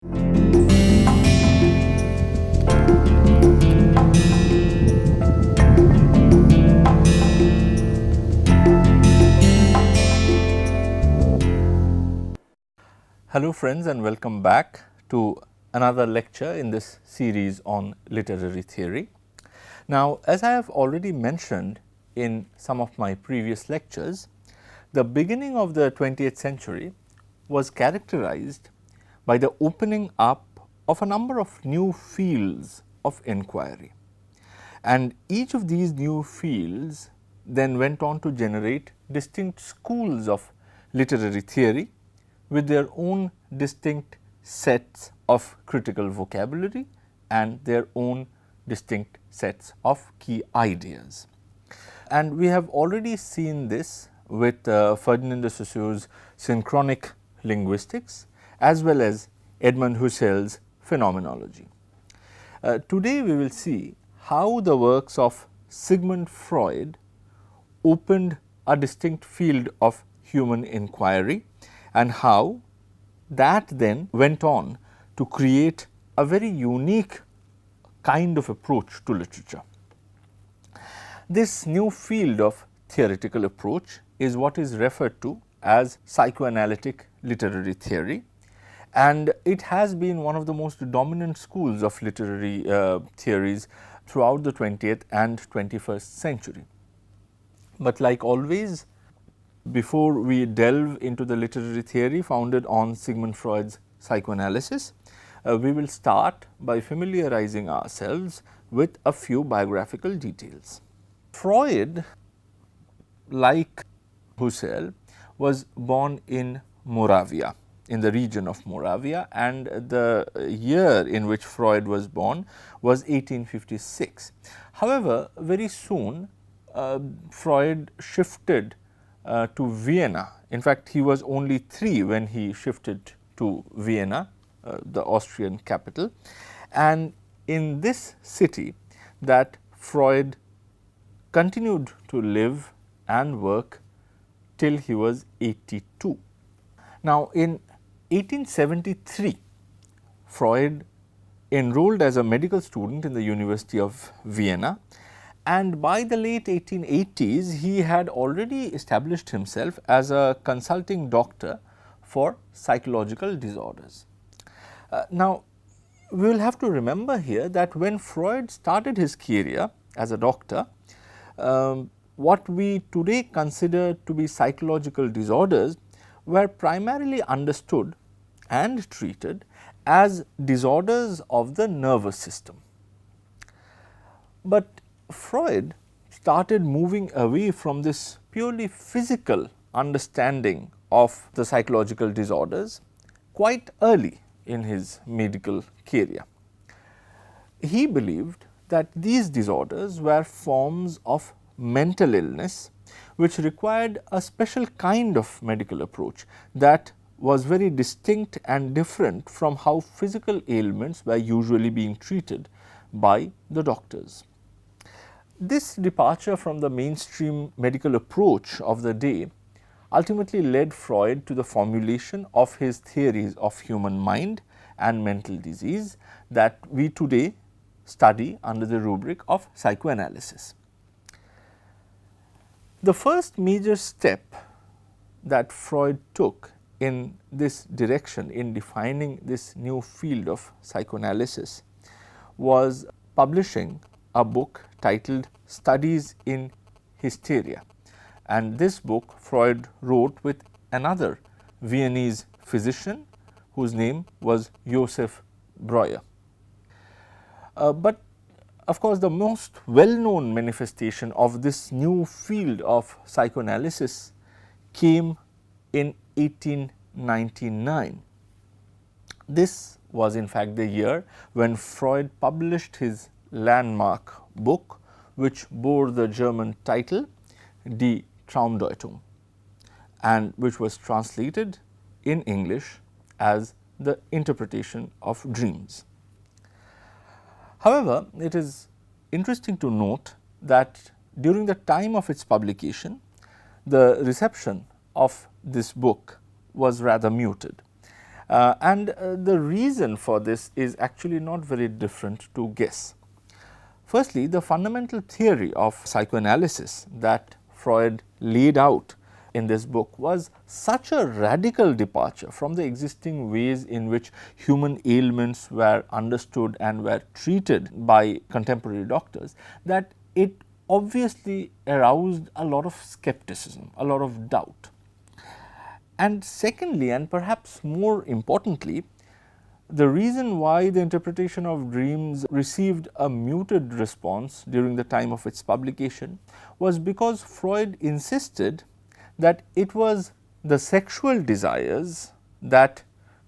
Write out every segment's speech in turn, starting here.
Hello friends, and welcome back to another lecture in this series on literary theory. Now, as I have already mentioned in some of my previous lectures, the beginning of the 20th century was characterized by the opening up of a number of new fields of inquiry, and each of these new fields then went on to generate distinct schools of literary theory with their own distinct sets of critical vocabulary and their own distinct sets of key ideas. And we have already seen this with Ferdinand de Saussure's synchronic linguistics as well as Edmund Husserl's phenomenology. Today we will see how the works of Sigmund Freud opened a distinct field of human inquiry, and how that then went on to create a very unique kind of approach to literature. This new field of theoretical approach is what is referred to as psychoanalytic literary theory, and it has been one of the most dominant schools of literary theories throughout the 20th and 21st century. But like always, before we delve into the literary theory founded on Sigmund Freud's psychoanalysis, we will start by familiarizing ourselves with a few biographical details. Freud, like Husserl, was born in Moravia, in the region of Moravia, and the year in which Freud was born was 1856. However, very soon Freud shifted to Vienna. In fact, he was only 3 when he shifted to Vienna, the Austrian capital, and in this city that Freud continued to live and work till he was 82. Now, in 1873, Freud enrolled as a medical student in the University of Vienna, and by the late 1880s, he had already established himself as a consulting doctor for psychological disorders. Now, we will have to remember here that when Freud started his career as a doctor, what we today consider to be psychological disorders were primarily understood and treated as disorders of the nervous system. But Freud started moving away from this purely physical understanding of the psychological disorders quite early in his medical career. He believed that these disorders were forms of mental illness which required a special kind of medical approach that was very distinct and different from how physical ailments were usually being treated by the doctors. This departure from the mainstream medical approach of the day ultimately led Freud to the formulation of his theories of human mind and mental disease that we today study under the rubric of psychoanalysis. The first major step that Freud took in this direction, in defining this new field of psychoanalysis, was publishing a book titled Studies in Hysteria, and this book Freud wrote with another Viennese physician whose name was Joseph Breuer. But of course, the most well known manifestation of this new field of psychoanalysis came in 1899. This was in fact the year when Freud published his landmark book, which bore the German title Die Traumdeutung, and which was translated in English as The Interpretation of Dreams. However, it is interesting to note that during the time of its publication, the reception of this book was rather muted, The reason for this is actually not very different to guess. Firstly, the fundamental theory of psychoanalysis that Freud laid out in this book was such a radical departure from the existing ways in which human ailments were understood and were treated by contemporary doctors, that it obviously aroused a lot of skepticism, a lot of doubt. And secondly, and perhaps more importantly, the reason why the interpretation of dreams received a muted response during the time of its publication was because Freud insisted that it was the sexual desires that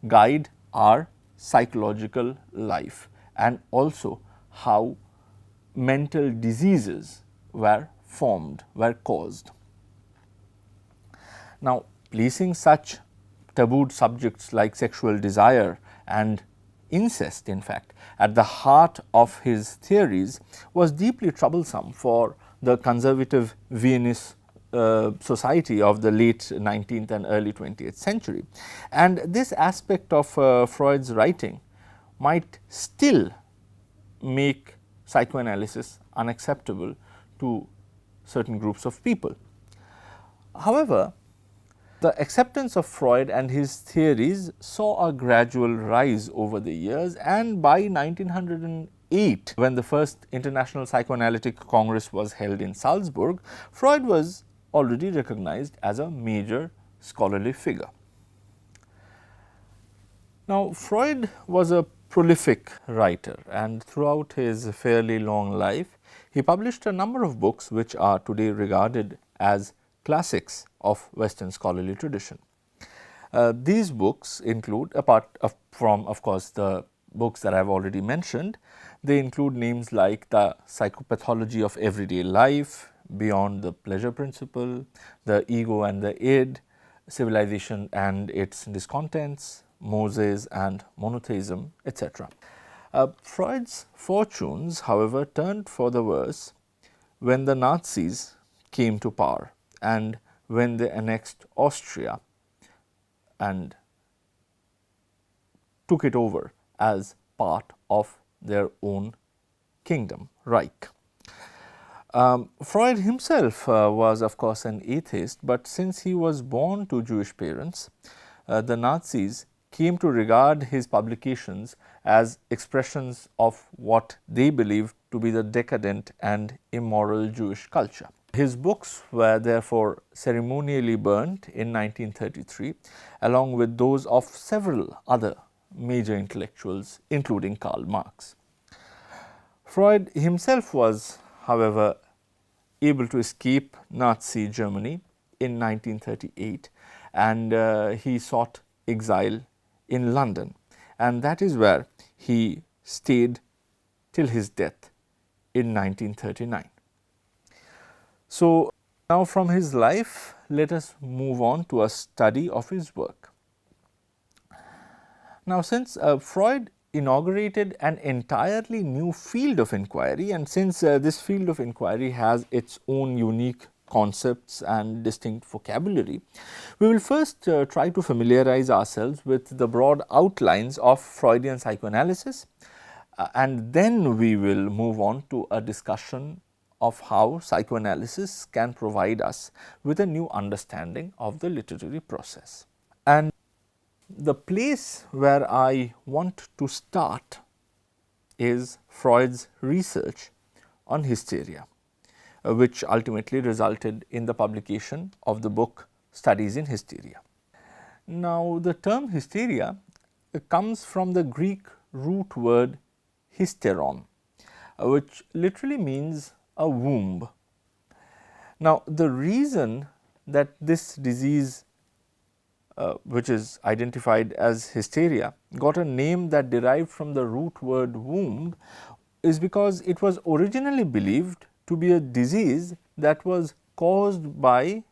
guide our psychological life, and also how mental diseases were formed, were caused. Now, placing such tabooed subjects like sexual desire and incest, in fact, at the heart of his theories was deeply troublesome for the conservative Viennese society of the late 19th and early 20th century. And this aspect of Freud's writing might still make psychoanalysis unacceptable to certain groups of people. However, the acceptance of Freud and his theories saw a gradual rise over the years, and by 1908, when the first International Psychoanalytic Congress was held in Salzburg, Freud was already recognized as a major scholarly figure. Now, Freud was a prolific writer, and throughout his fairly long life, he published a number of books which are today regarded as classics of Western scholarly tradition. These books include, apart from of course the books that I have already mentioned, they include names like The Psychopathology of Everyday Life, Beyond the Pleasure Principle, The Ego and the Id, Civilization and its Discontents, Moses and Monotheism, etc. Freud's fortunes, however, turned for the worse when the Nazis came to power and when they annexed Austria and took it over as part of their own kingdom, Reich. Freud himself was of course an atheist, but since he was born to Jewish parents, the Nazis came to regard his publications as expressions of what they believed to be the decadent and immoral Jewish culture. His books were therefore ceremonially burnt in 1933, along with those of several other major intellectuals, including Karl Marx. Freud himself was, however, able to escape Nazi Germany in 1938, and he sought exile in London, and that is where he stayed till his death in 1939. So, now from his life, let us move on to a study of his work. Now, since Freud inaugurated an entirely new field of inquiry, and since this field of inquiry has its own unique concepts and distinct vocabulary, we will first try to familiarize ourselves with the broad outlines of Freudian psychoanalysis, and then we will move on to a discussion of how psychoanalysis can provide us with a new understanding of the literary process. And the place where I want to start is Freud's research on hysteria, which ultimately resulted in the publication of the book Studies in Hysteria. Now, the term hysteria comes from the Greek root word hysteron, which literally means a womb. Now, the reason that this disease, which is identified as hysteria, got a name that derived from the root word womb is because it was originally believed to be a disease that was caused by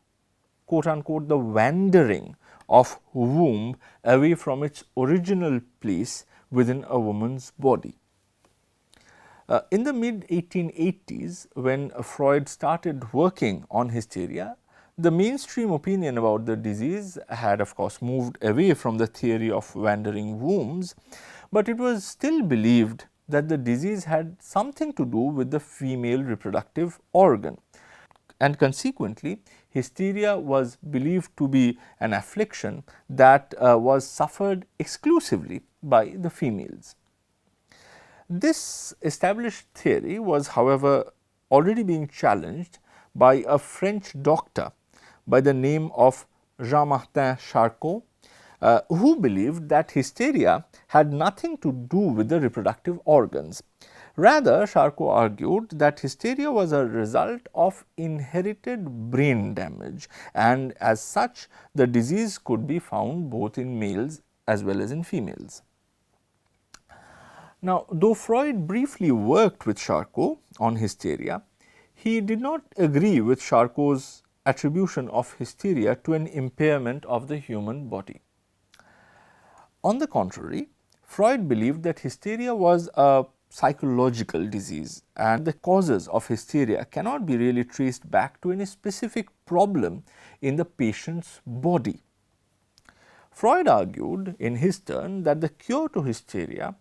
quote unquote the wandering of womb away from its original place within a woman's body. In the mid 1880s, when Freud started working on hysteria, The mainstream opinion about the disease had of course moved away from the theory of wandering wombs, but it was still believed that the disease had something to do with the female reproductive organ, and consequently hysteria was believed to be an affliction that was suffered exclusively by the females. This established theory was, however, already being challenged by a French doctor by the name of Jean-Martin Charcot, who believed that hysteria had nothing to do with the reproductive organs. Rather, Charcot argued that hysteria was a result of inherited brain damage, and as such the disease could be found both in males as well as in females. Now, though Freud briefly worked with Charcot on hysteria, he did not agree with Charcot's attribution of hysteria to an impairment of the human body. On the contrary, Freud believed that hysteria was a psychological disease, and the causes of hysteria cannot be really traced back to any specific problem in the patient's body. Freud argued in his turn that the cure to hysteria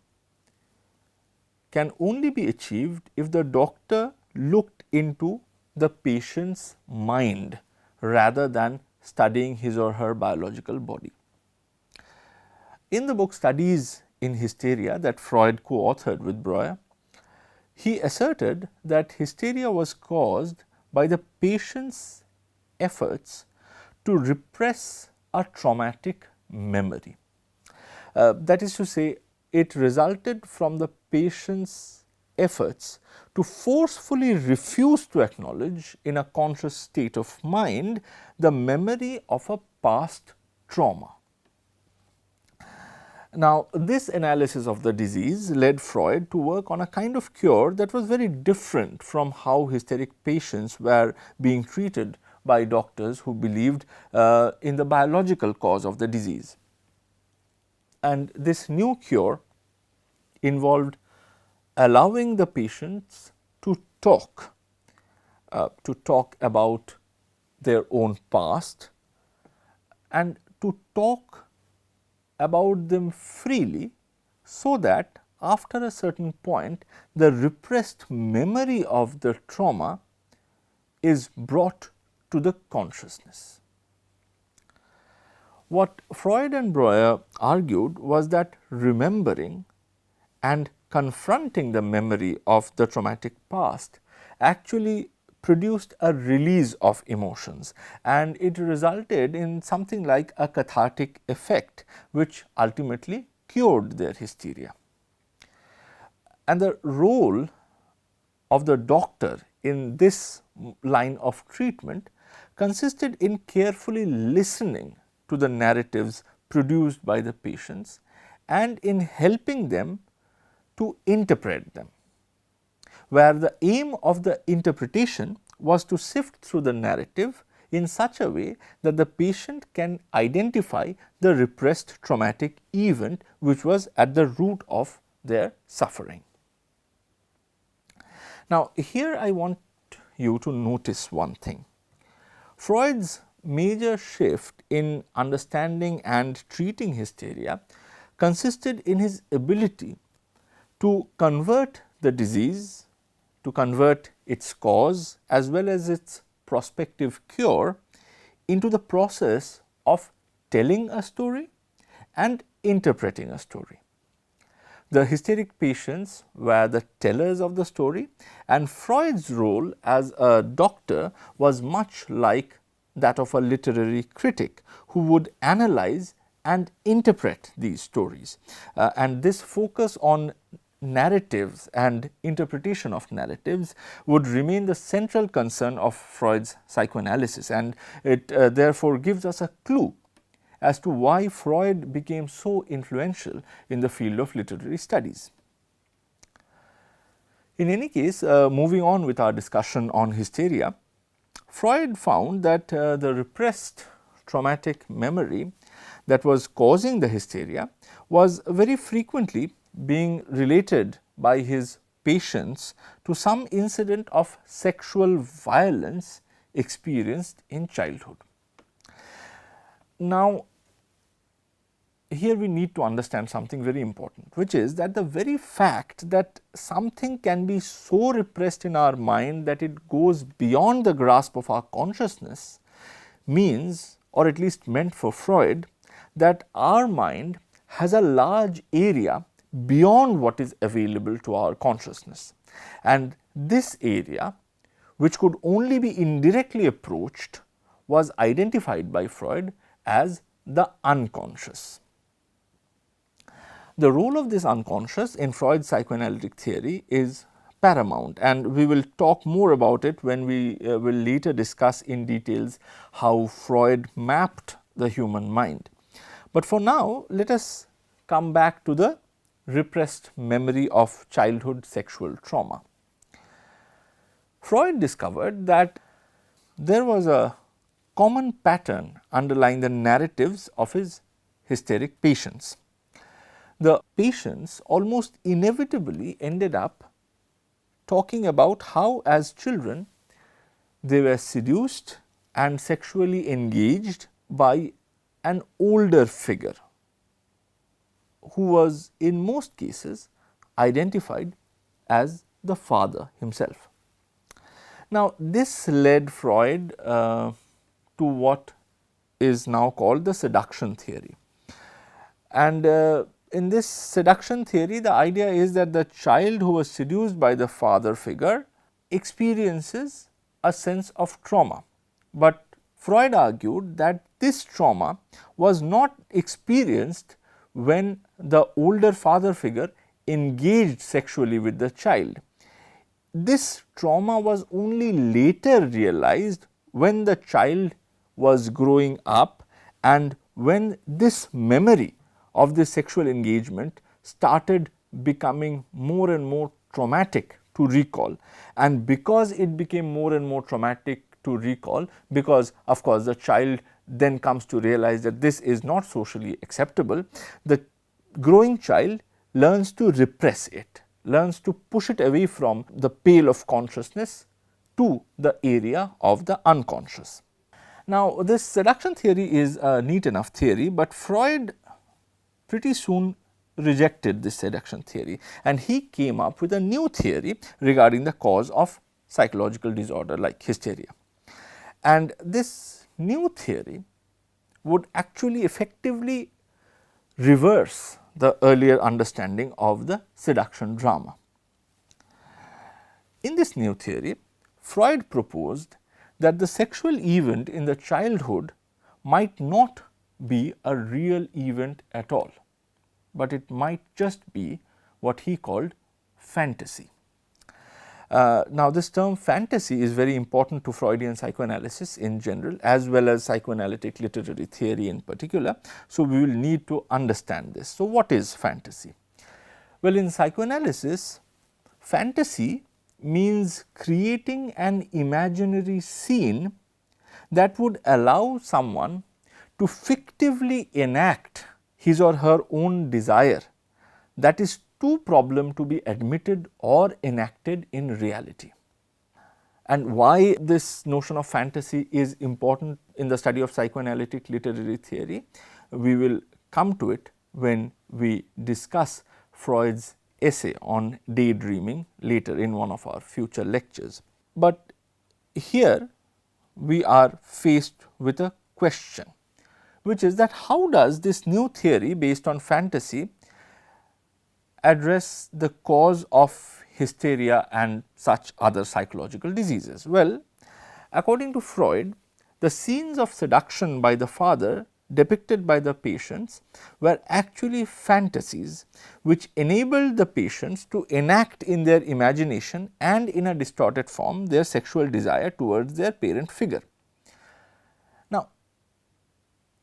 can only be achieved if the doctor looked into the patient's mind rather than studying his or her biological body. In the book Studies in Hysteria that Freud co-authored with Breuer, he asserted that hysteria was caused by the patient's efforts to repress a traumatic memory. That is to say, it resulted from the patient's efforts to forcefully refuse to acknowledge in a conscious state of mind the memory of a past trauma. Now, this analysis of the disease led Freud to work on a kind of cure that was very different from how hysteric patients were being treated by doctors who believed in the biological cause of the disease. And this new cure involved allowing the patients to talk about their own past and to talk about them freely, so that after a certain point the repressed memory of the trauma is brought to the consciousness. What Freud and Breuer argued was that remembering and confronting the memory of the traumatic past actually produced a release of emotions, and it resulted in something like a cathartic effect which ultimately cured their hysteria. And the role of the doctor in this line of treatment consisted in carefully listening to the narratives produced by the patients and in helping them to interpret them, where the aim of the interpretation was to sift through the narrative in such a way that the patient can identify the repressed traumatic event which was at the root of their suffering. Now, here I want you to notice one thing. Freud's major shift in understanding and treating hysteria consisted in his ability to convert the disease, to convert its cause as well as its prospective cure into the process of telling a story and interpreting a story. The hysteric patients were the tellers of the story, and Freud's role as a doctor was much like that of a literary critic who would analyze and interpret these stories. And this focus on narratives and interpretation of narratives would remain the central concern of Freud's psychoanalysis, and it therefore gives us a clue as to why Freud became so influential in the field of literary studies. In any case, moving on with our discussion on hysteria, Freud found that the repressed traumatic memory that was causing the hysteria was very frequently being related by his patients to some incident of sexual violence experienced in childhood. Now, here we need to understand something very important, which is that the very fact that something can be so repressed in our mind that it goes beyond the grasp of our consciousness means, or at least meant for Freud, that our mind has a large area beyond what is available to our consciousness, and this area, which could only be indirectly approached, was identified by Freud as the unconscious. The role of this unconscious in Freud's psychoanalytic theory is paramount, and we will talk more about it when we will later discuss in details how Freud mapped the human mind. But for now, let us come back to the repressed memory of childhood sexual trauma. Freud discovered that there was a common pattern underlying the narratives of his hysteric patients. The patients almost inevitably ended up talking about how as children they were seduced and sexually engaged by an older figure who was in most cases identified as the father himself. Now, this led Freud to what is now called the seduction theory, and in this seduction theory, the idea is that the child who was seduced by the father figure experiences a sense of trauma, but Freud argued that this trauma was not experienced when the older father figure engaged sexually with the child. This trauma was only later realized when the child was growing up and when this memory of this sexual engagement started becoming more and more traumatic to recall. And because it became more and more traumatic to recall, because of course the child then comes to realize that this is not socially acceptable, the growing child learns to repress it, learns to push it away from the pale of consciousness to the area of the unconscious. Now, this seduction theory is a neat enough theory, but Freud pretty soon rejected this seduction theory, and he came up with a new theory regarding the cause of psychological disorder like hysteria. And this new theory would actually effectively reverse the earlier understanding of the seduction drama. In this new theory, Freud proposed that the sexual event in the childhood might not be a real event at all, but it might just be what he called fantasy. Now, this term fantasy is very important to Freudian psychoanalysis in general, as well as psychoanalytic literary theory in particular. So, we will need to understand this. So, what is fantasy? Well, in psychoanalysis, fantasy means creating an imaginary scene that would allow someone to fictively enact his or her own desire that is too problem to be admitted or enacted in reality. And why this notion of fantasy is important in the study of psychoanalytic literary theory, we will come to it when we discuss Freud's essay on daydreaming later in one of our future lectures. But here we are faced with a question, which is that how does this new theory based on fantasy address the cause of hysteria and such other psychological diseases? Well, according to Freud, the scenes of seduction by the father depicted by the patients were actually fantasies which enabled the patients to enact in their imagination and in a distorted form their sexual desire towards their parent figure. Now,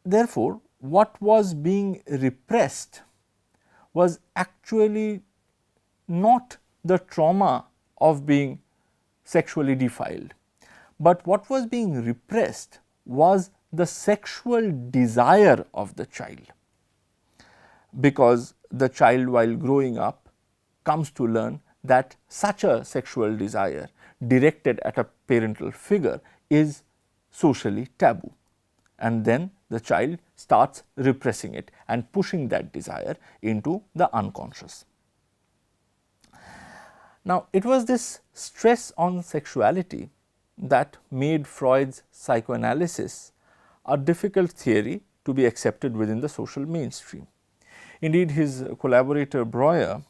therefore, what was being repressed was actually not the trauma of being sexually defiled, but what was being repressed was the sexual desire of the child, because the child while growing up comes to learn that such a sexual desire directed at a parental figure is socially taboo, and then the child starts repressing it and pushing that desire into the unconscious. Now, it was this stress on sexuality that made Freud's psychoanalysis a difficult theory to be accepted within the social mainstream. Indeed, his collaborator Breuer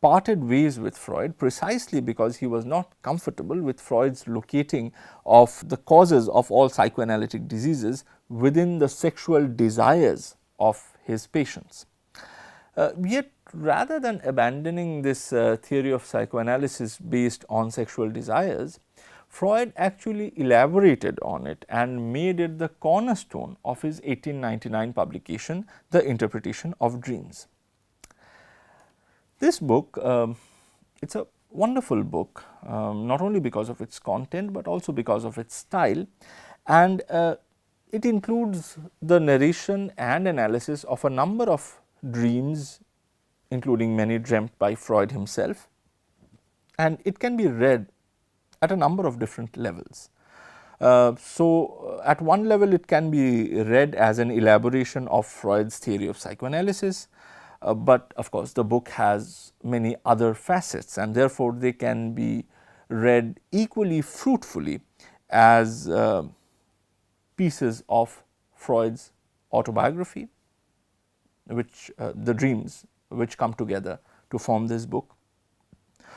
parted ways with Freud precisely because he was not comfortable with Freud's locating of the causes of all psychoanalytic diseases within the sexual desires of his patients. Yet, rather than abandoning this theory of psychoanalysis based on sexual desires, Freud actually elaborated on it and made it the cornerstone of his 1899 publication, The Interpretation of Dreams. This book, it's a wonderful book, not only because of its content, but also because of its style, and it includes the narration and analysis of a number of dreams, including many dreamt by Freud himself, and it can be read at a number of different levels. So, at one level it can be read as an elaboration of Freud's theory of psychoanalysis, but of course, the book has many other facets, and therefore, they can be read equally fruitfully as pieces of Freud's autobiography, which the dreams which come together to form this book,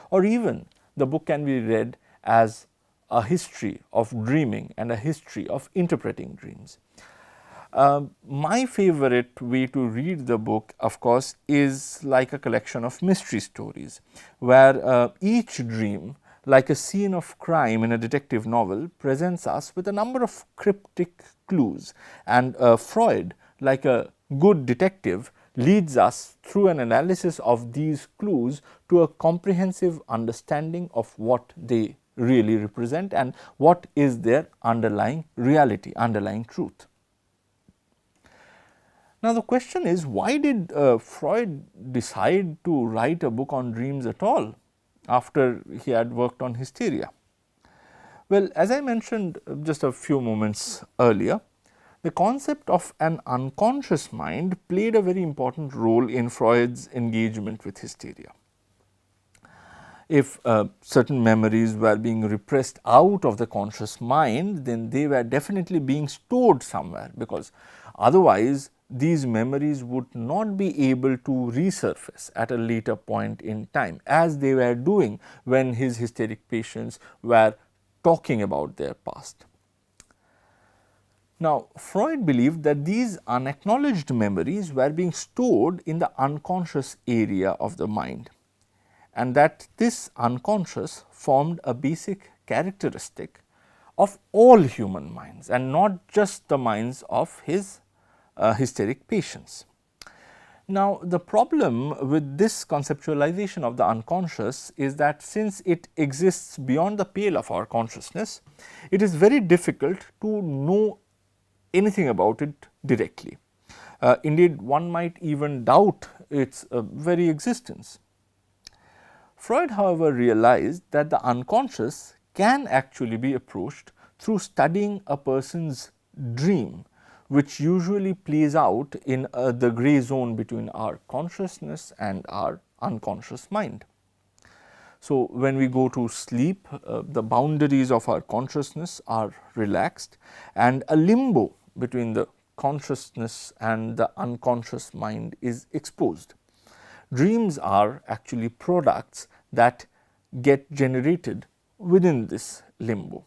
or even the book can be read as a history of dreaming and a history of interpreting dreams. My favorite way to read the book, of course, is like a collection of mystery stories, where each dream, like a scene of crime in a detective novel, presents us with a number of cryptic clues, and Freud, like a good detective, leads us through an analysis of these clues to a comprehensive understanding of what they really represent and what is their underlying reality, underlying truth. Now, the question is, why did Freud decide to write a book on dreams at all after he had worked on Hysteria? Well, as I mentioned just a few moments earlier, the concept of an unconscious mind played a very important role in Freud's engagement with Hysteria. If certain memories were being repressed out of the conscious mind, then they were definitely being stored somewhere, because otherwise these memories would not be able to resurface at a later point in time, as they were doing when his hysteric patients were talking about their past. Now, Freud believed that these unacknowledged memories were being stored in the unconscious area of the mind, and that this unconscious formed a basic characteristic of all human minds and not just the minds of his hysteric patients. Now, the problem with this conceptualization of the unconscious is that since it exists beyond the pale of our consciousness, it is very difficult to know anything about it directly. Indeed, one might even doubt its very existence. Freud, however, realized that the unconscious can actually be approached through studying a person's dream, which usually plays out in the gray zone between our consciousness and our unconscious mind. So, when we go to sleep, the boundaries of our consciousness are relaxed, and a limbo between the consciousness and the unconscious mind is exposed. Dreams are actually products that get generated within this limbo.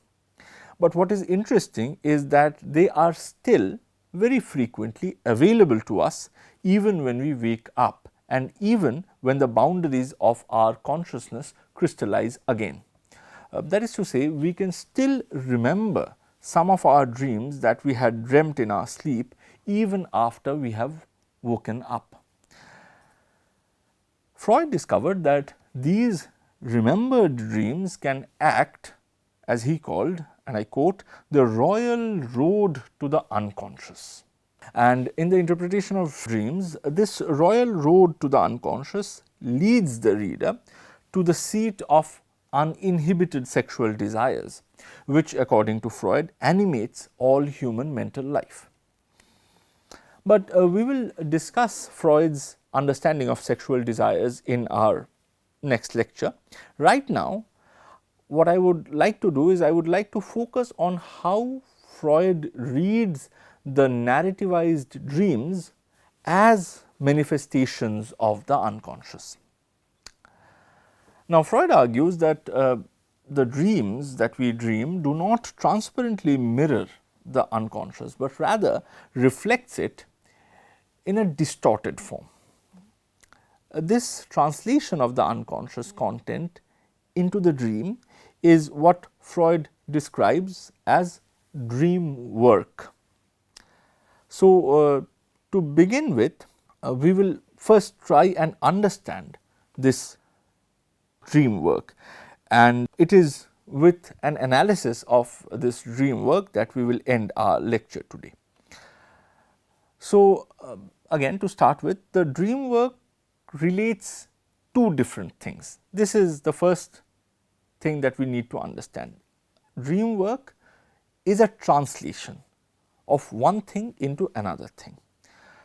But what is interesting is that they are still very frequently available to us even when we wake up and even when the boundaries of our consciousness crystallize again. That is to say, we can still remember some of our dreams that we had dreamt in our sleep even after we have woken up. Freud discovered that these remembered dreams can act, as he called, and I quote, the royal road to the unconscious. And in the interpretation of dreams, this royal road to the unconscious leads the reader to the seat of uninhibited sexual desires, which according to Freud animates all human mental life. But we will discuss Freud's understanding of sexual desires in our next lecture. Right now, what I would like to do is I would like to focus on how Freud reads the narrativized dreams as manifestations of the unconscious. Now, Freud argues that the dreams that we dream do not transparently mirror the unconscious, but rather reflects it in a distorted form. This translation of the unconscious content into the dream is what Freud describes as dream work. So, to begin with, we will first try and understand this dream work, and it is with an analysis of this dream work that we will end our lecture today. So, again to start with, the dream work relates two different things. This is the first thing that we need to understand. Dream work is a translation of one thing into another thing.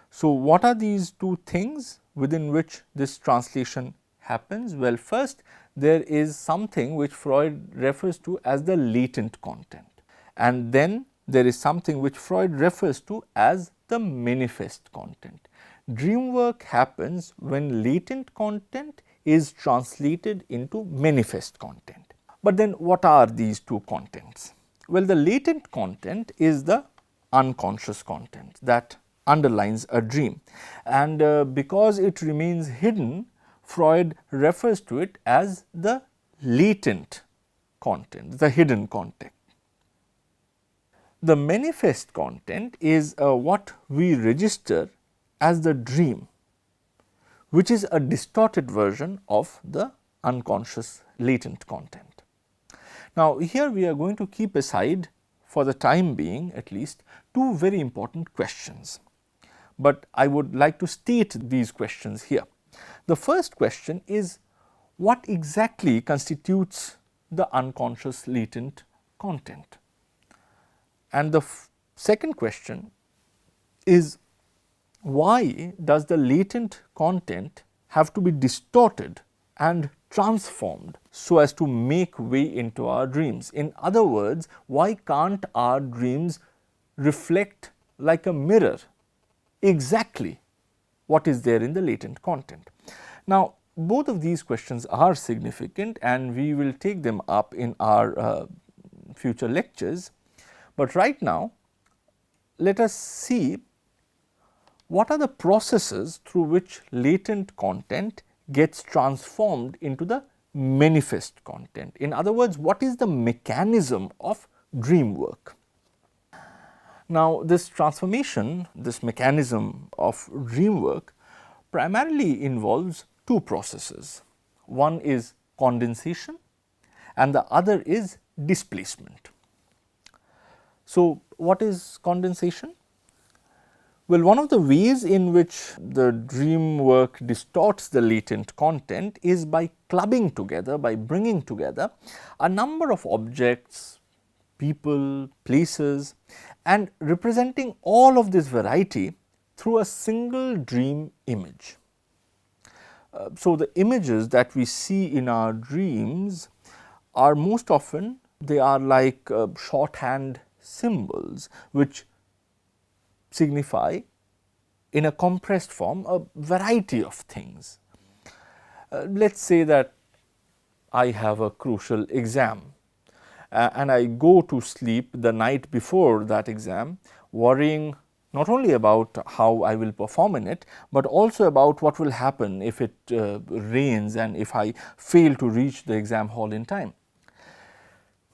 So, what are these two things within which this translation happens? Well, first there is something which Freud refers to as the latent content, and then there is something which Freud refers to as the manifest content. Dream work happens when latent content is translated into manifest content. But then what are these two contents? Well, the latent content is the unconscious content that underlines a dream, and because it remains hidden, Freud refers to it as the latent content, the hidden content. The manifest content is what we register as the dream, which is a distorted version of the unconscious latent content. Now, here we are going to keep aside, for the time being at least, two very important questions, but I would like to state these questions here. The first question is, what exactly constitutes the unconscious latent content? And the second question is, why does the latent content have to be distorted and transformed so as to make way into our dreams? In other words, why can't our dreams reflect like a mirror exactly what is there in the latent content? Now, both of these questions are significant and we will take them up in our future lectures, but right now let us see what are the processes through which latent content gets transformed into the manifest content. In other words, what is the mechanism of dream work? Now, this transformation, this mechanism of dream work primarily involves two processes. One is condensation and the other is displacement. So, what is condensation? Well, one of the ways in which the dream work distorts the latent content is by clubbing together, by bringing together a number of objects, people, places, and representing all of this variety through a single dream image. So, the images that we see in our dreams are most often, they are like shorthand symbols which signify in a compressed form a variety of things. Let us say that I have a crucial exam and I go to sleep the night before that exam worrying not only about how I will perform in it, but also about what will happen if it rains and if I fail to reach the exam hall in time.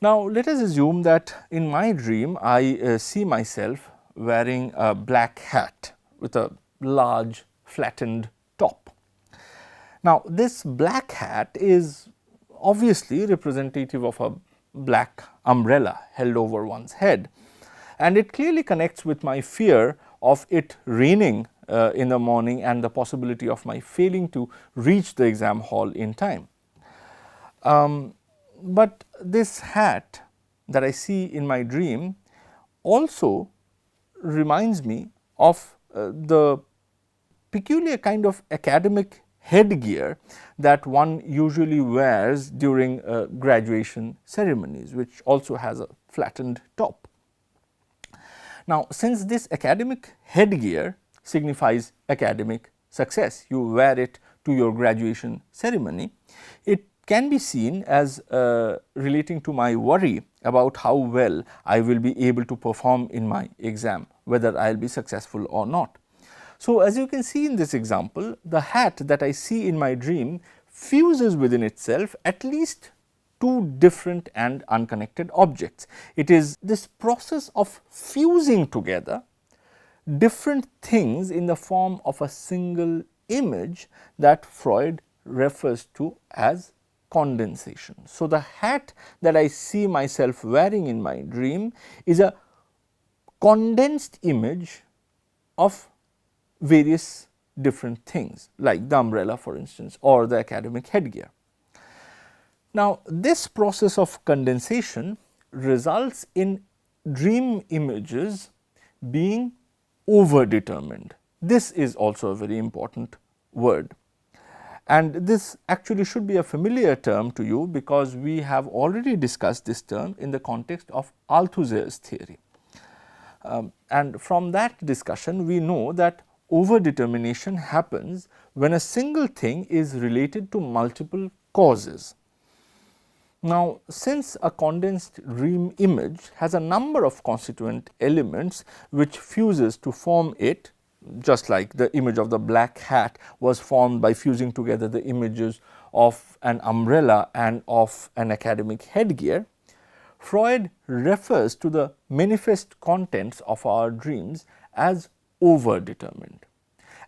Now, let us assume that in my dream I see myself wearing a black hat with a large flattened top. Now, this black hat is obviously representative of a black umbrella held over one's head, and it clearly connects with my fear of it raining in the morning and the possibility of my failing to reach the exam hall in time. But this hat that I see in my dream also reminds me of the peculiar kind of academic headgear that one usually wears during graduation ceremonies, which also has a flattened top. Now, since this academic headgear signifies academic success, you wear it to your graduation ceremony, it can be seen as relating to my worry about how well I will be able to perform in my exam, whether I will be successful or not. So, as you can see in this example, the hat that I see in my dream fuses within itself at least two different and unconnected objects. It is this process of fusing together different things in the form of a single image that Freud refers to as condensation. So, the hat that I see myself wearing in my dream is a condensed image of various different things, like the umbrella for instance, or the academic headgear. Now, this process of condensation results in dream images being overdetermined. This is also a very important word, and this actually should be a familiar term to you, because we have already discussed this term in the context of Althusser's theory. And from that discussion we know that overdetermination happens when a single thing is related to multiple causes. Now, since a condensed dream image has a number of constituent elements which fuses to form it, just like the image of the black hat was formed by fusing together the images of an umbrella and of an academic headgear, Freud refers to the manifest contents of our dreams as overdetermined.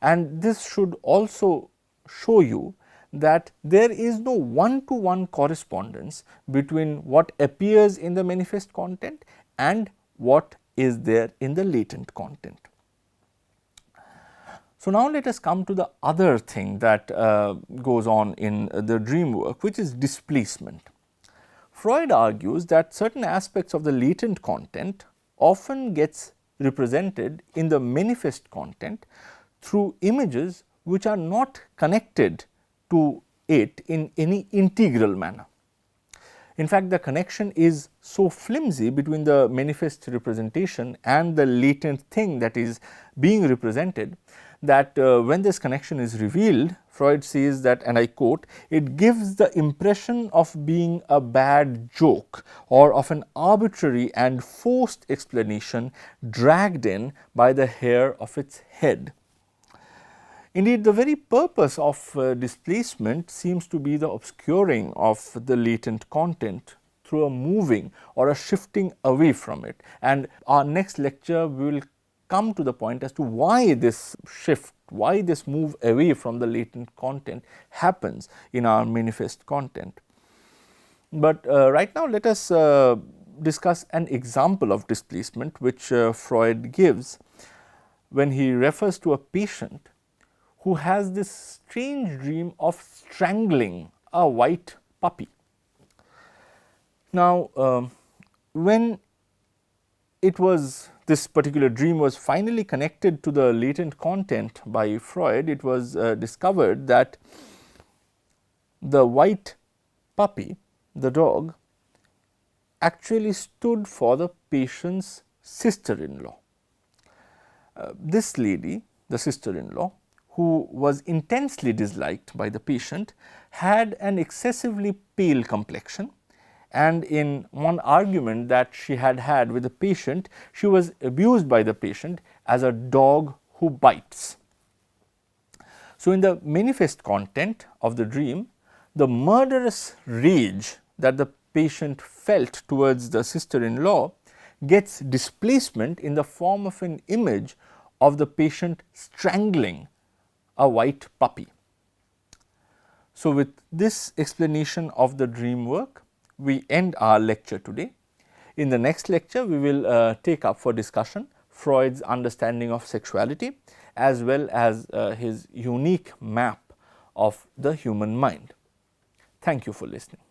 And this should also show you that there is no one-to-one correspondence between what appears in the manifest content and what is there in the latent content. So, now let us come to the other thing that goes on in the dream work, which is displacement. Freud argues that certain aspects of the latent content often gets represented in the manifest content through images which are not connected to it in any integral manner. In fact, the connection is so flimsy between the manifest representation and the latent thing that is being represented that when this connection is revealed, Freud says that, and I quote, "It gives the impression of being a bad joke or of an arbitrary and forced explanation dragged in by the hair of its head." Indeed, the very purpose of displacement seems to be the obscuring of the latent content through a moving or a shifting away from it. And our next lecture we will come to the point as to why this shift, why this move away from the latent content happens in our manifest content. But right now let us discuss an example of displacement which Freud gives when he refers to a patient who has this strange dream of strangling a white puppy. Now, when this particular dream was finally connected to the latent content by Freud, it was discovered that the white puppy, the dog, actually stood for the patient's sister-in-law. This lady, the sister-in-law, who was intensely disliked by the patient, had an excessively pale complexion, and in one argument that she had had with the patient, she was abused by the patient as a dog who bites. So, in the manifest content of the dream, the murderous rage that the patient felt towards the sister-in-law gets displacement in the form of an image of the patient strangling a white puppy. So, with this explanation of the dream work, we end our lecture today. In the next lecture, we will take up for discussion Freud's understanding of sexuality as well as his unique map of the human mind. Thank you for listening.